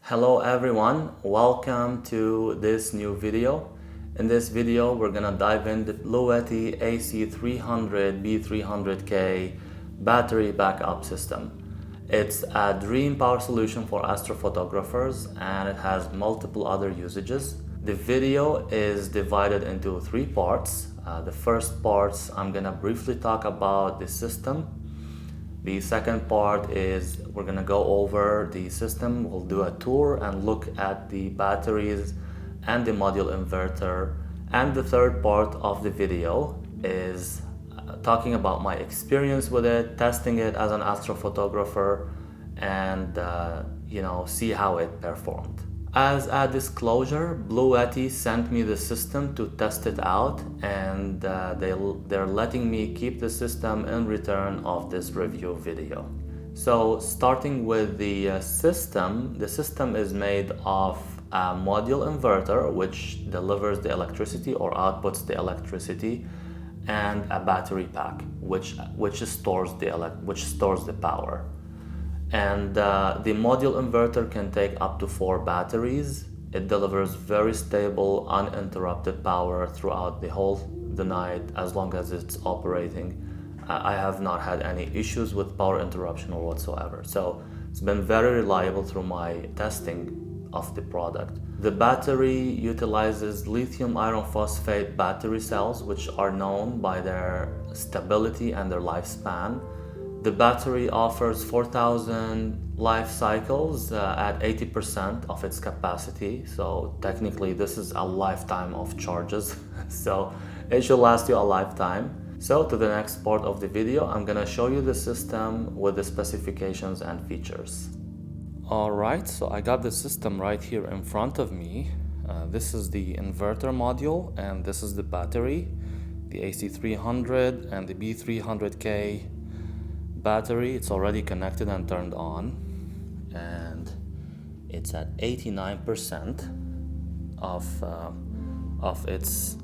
Hello everyone, welcome to this new video. In this video we're gonna dive into Bluetti AC300 B300K battery backup system. It's a dream power solution for astrophotographers and it has multiple other usages. The video is divided into three parts. The first part I'm gonna briefly talk about the system. The second part is we're gonna go over the system. We'll do a tour and look at the batteries and the module inverter. And the third part of the video is talking about my experience with it, testing it as an astrophotographer, and see how it performed. As a disclosure, Bluetti sent me the system to test it out, and they're letting me keep the system in return of this review video. So starting with the system is made of a module inverter which delivers the electricity or outputs the electricity, and a battery pack which stores the power. And the module inverter can take up to 4 batteries. It delivers very stable, uninterrupted power throughout the night as long as it's operating. I have not had any issues with power interruption or whatsoever. So it's been very reliable through my testing of the product. The battery utilizes lithium iron phosphate battery cells, which are known by their stability and their lifespan. The battery offers 4,000 life cycles at 80% of its capacity. So technically this is a lifetime of charges. So it should last you a lifetime. So to the next part of the video, I'm gonna show you the system with the specifications and features. Alright, so I got the system right here in front of me. This is the inverter module and this is the battery, the AC300 and the B300K battery. It's already connected and turned on, and it's at 89% of its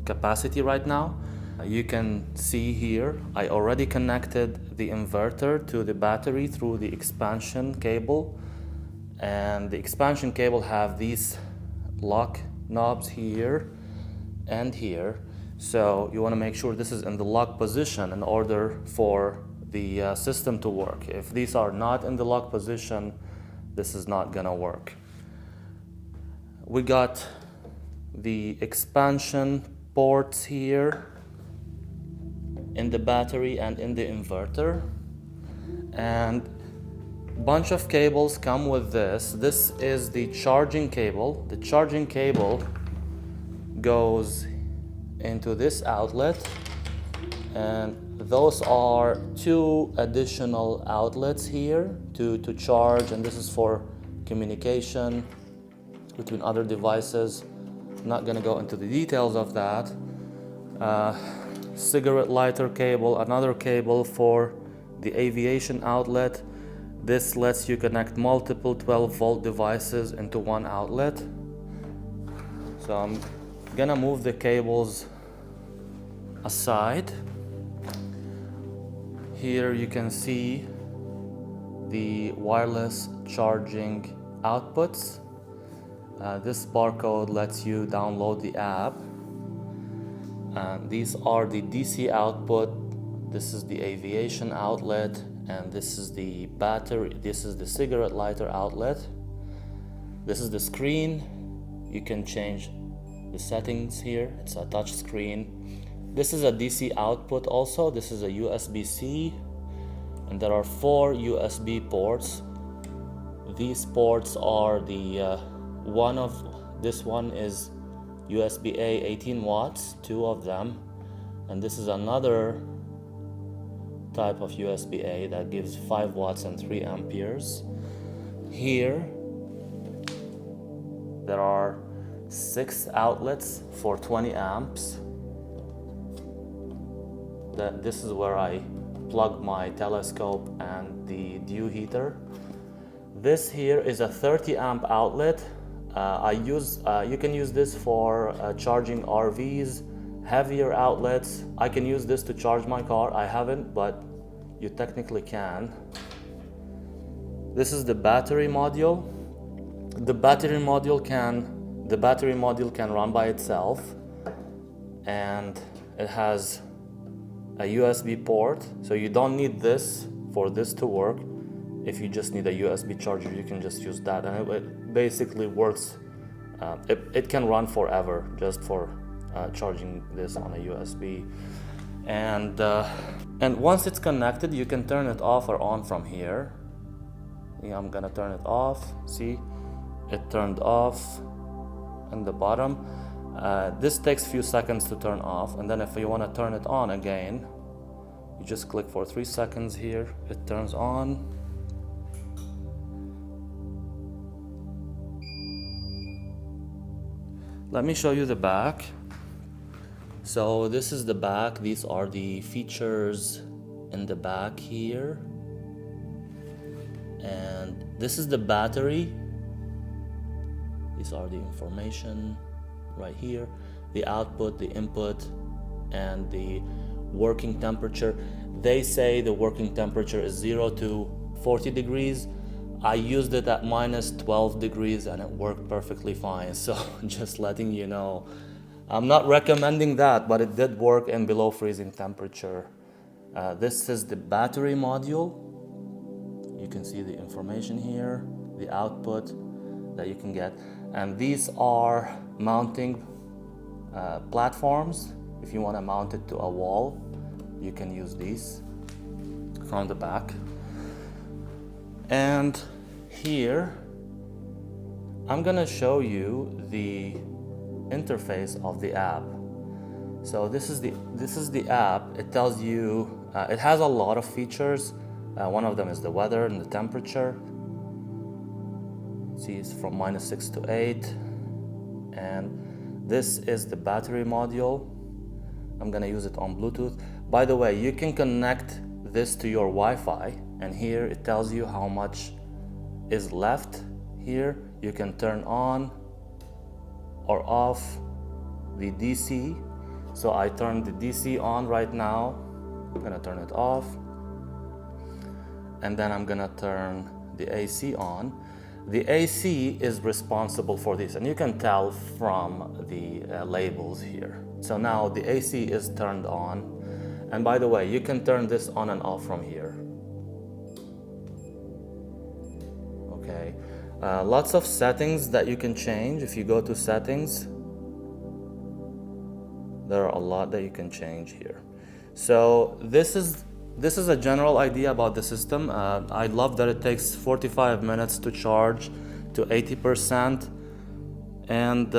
capacity right now. You can see here I already connected the inverter to the battery through the expansion cable, and the expansion cable have these lock knobs here and here. So you want to make sure this is in the lock position in order for the system to work. If these are not in the lock position, this is not gonna work. We got the expansion ports here in the battery and in the inverter, and bunch of cables come with this. This is the charging cable. The charging cable goes into this outlet, and those are 2 additional outlets here to charge, and this is for communication between other devices. I'm not gonna go into the details of that. Cigarette lighter cable, another cable for the aviation outlet. This lets you connect multiple 12-volt devices into one outlet. So I'm gonna move the cables aside. Here you can see the wireless charging outputs. This barcode lets you download the app. These are the DC output. This is the aviation outlet, and this is the battery. This is the cigarette lighter outlet. This is the screen. You can change the settings here. It's a touch screen. This is a DC output also. This is a USB-C, and there are 4 USB ports. These ports are this one is USB-A 18 watts, 2 of them, and this is another type of USB-A that gives 5 watts and 3 amperes. Here there are 6 outlets for 20 amps. This is where I plug my telescope and the dew heater. This here is a 30 amp outlet. You can use this for charging RVs, heavier outlets. I can use this to charge my car. I haven't, but you technically can. This is the battery module. The battery module can run by itself, and it has a USB port, so you don't need this for this to work. If you just need a USB charger, you can just use that, and it basically works. It can run forever just for charging this on a USB. And once it's connected, you can turn it off or on from here. Yeah, I'm gonna turn it off. See, it turned off in the bottom. This takes a few seconds to turn off, and then if you want to turn it on again, you just click for 3 seconds here. It turns on. Let me show you the back. So this is the back. These are the features in the back here. And this is the battery. These are the information right here. The output, the input, and the working temperature. They say the working temperature is 0 to 40 degrees. I used it at minus 12 degrees and it worked perfectly fine. So just letting you know. I'm not recommending that, but it did work in below freezing temperature. This is the battery module. You can see the information here, the output that you can get. And these are mounting platforms. If you want to mount it to a wall, you can use these from the back. And here, I'm gonna show you the interface of the app. So this is the app. It tells you, it has a lot of features. One of them is the weather and the temperature. See, it's from -6 to 8. And this is the battery module. I'm gonna use it on Bluetooth. By the way, you can connect this to your Wi-Fi, and here it tells you how much is left. Here you can turn on or off the DC. So I turned the DC on right now. I'm gonna turn it off, and then I'm gonna turn the AC on. The AC is responsible for this, and you can tell from the labels here. So now the AC is turned on, and by the way, you can turn this on and off from here. Okay, lots of settings that you can change. If you go to settings, there are a lot that you can change here. So this is a general idea about the system. I love that it takes 45 minutes to charge to 80%. And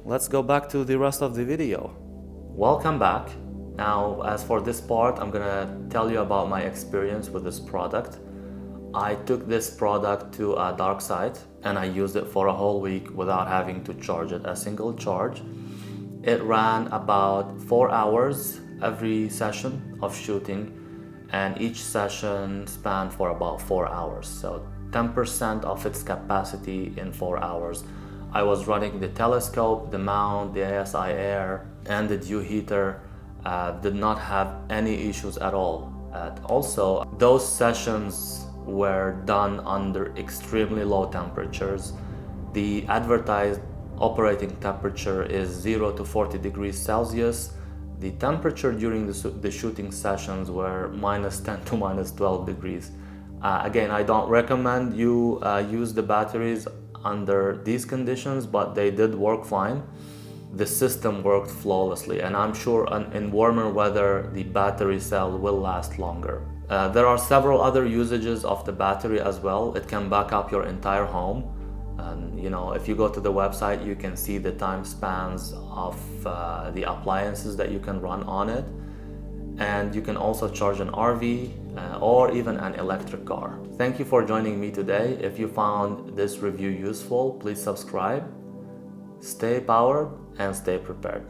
let's go back to the rest of the video. Welcome back. Now, as for this part, I'm gonna tell you about my experience with this product. I took this product to a dark site and I used it for a whole week without having to charge it a single charge. It ran about 4 hours every session of shooting, and each session spanned for about 4 hours. So 10% of its capacity in 4 hours. I was running the telescope, the mount, the ASI air, and the dew heater. Did not have any issues at all. Also, those sessions were done under extremely low temperatures. The advertised operating temperature is 0 to 40 degrees Celsius. The temperature during the shooting sessions were -10 to -12 degrees. Again, I don't recommend you use the batteries under these conditions, but they did work fine. The system worked flawlessly, and I'm sure in warmer weather the battery cell will last longer. There are several other usages of the battery as well. It can back up your entire home. And you know, if you go to the website, you can see the time spans of the appliances that you can run on it. And you can also charge an RV or even an electric car. Thank you for joining me today. If you found this review useful, please subscribe. Stay powered and stay prepared.